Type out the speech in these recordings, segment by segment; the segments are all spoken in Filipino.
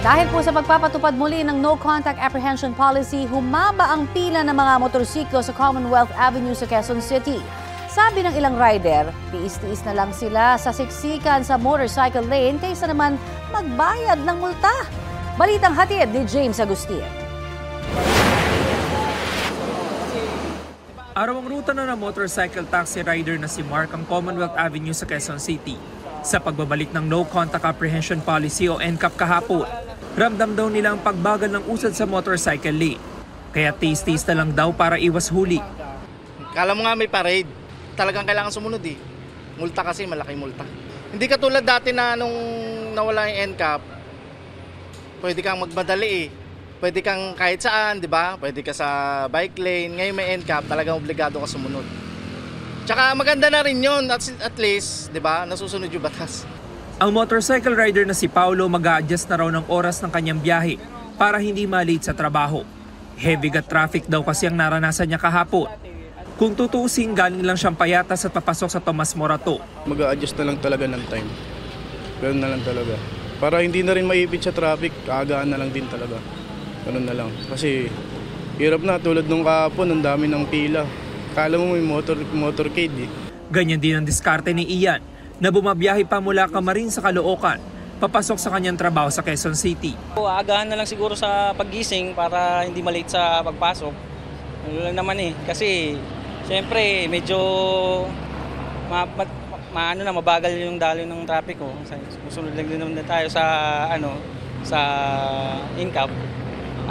Dahil po sa pagpapatupad muli ng No Contact Apprehension Policy, humaba ang pila ng mga motorsiklo sa Commonwealth Avenue sa Quezon City. Sabi ng ilang rider, tiis-tiis na lang sila sa siksikan sa motorcycle lane kaysa naman magbayad ng multa. Balitang hatid ni James Agustin. Araw ang ruta na ng motorcycle taxi rider na si Mark ang Commonwealth Avenue sa Quezon City. Sa pagbabalik ng No Contact Apprehension Policy o NCAP kahapon, ramdam daw nila ang pagbagal ng usad sa motorcycle lane. Kaya tiis-tiis na lang daw para iwas huli. Kala mo nga may parade, talagang kailangan sumunod eh. Multa kasi, malaking multa. Hindi katulad dati na nung nawala yung NCAP, pwede kang magmadali eh. Pwede kang kahit saan, di ba? Pwede ka sa bike lane. Ngayon may NCAP, talagang obligado ka sumunod. Tsaka maganda na rin yun, at least, di ba? Nasusunod yung batas. Ang motorcycle rider na si Paulo mag-a-adjust na raw ng oras ng kanyang biyahe para hindi malate sa trabaho. Heavy gat traffic daw kasi ang naranasan niya kahapon. Kung tutuusin, galing lang siyang payatas at papasok sa Tomas Morato. Mag-a-adjust na lang talaga ng time. Ganun na lang talaga. Para hindi na rin maipit sa traffic, kaagaan na lang din talaga. Ganun na lang. Kasi hirap na, tulad nung kahapon, ang dami ng pila. Kala mo may motorcade eh. Ganyan din ang diskarte ni Ian na bumabiyahe pa mula Camarines sa Caloocan, papasok sa kanyang trabaho sa Quezon City. Aagahan na lang siguro sa paggising para hindi malate sa pagpasok. Ano lang naman eh, kasi siyempre medyo mabagal yung daloy ng traffic ko. Susunod lang din naman tayo sa sa NCAP.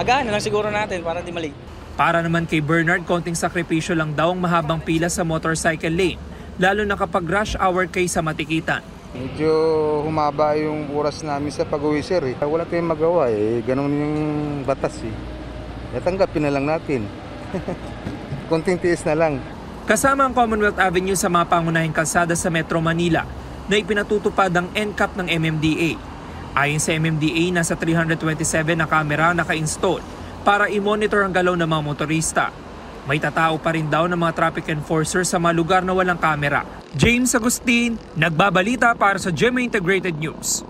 Agahan na lang siguro natin para hindi malate. Para naman kay Bernard, konting sakripisyo lang daw ang mahabang pila sa motorcycle lane, lalo na kapag rush hour kaysa matikitan. Medyo humaba yung oras namin sa pag-uwi, sir. Wala tayong magawa eh. Ganun yung batas eh. Tanggapin na lang natin. Konting tiis na lang. Kasama ang Commonwealth Avenue sa mga pangunahing kalsada sa Metro Manila na ipinatutupad ang NCAP ng MMDA. Ayon sa MMDA, nasa 327 na kamera naka-install para i-monitor ang galaw ng mga motorista. May tatao pa rin daw ng mga traffic enforcers sa mga lugar na walang kamera. James Agustin, nagbabalita para sa GMA Integrated News.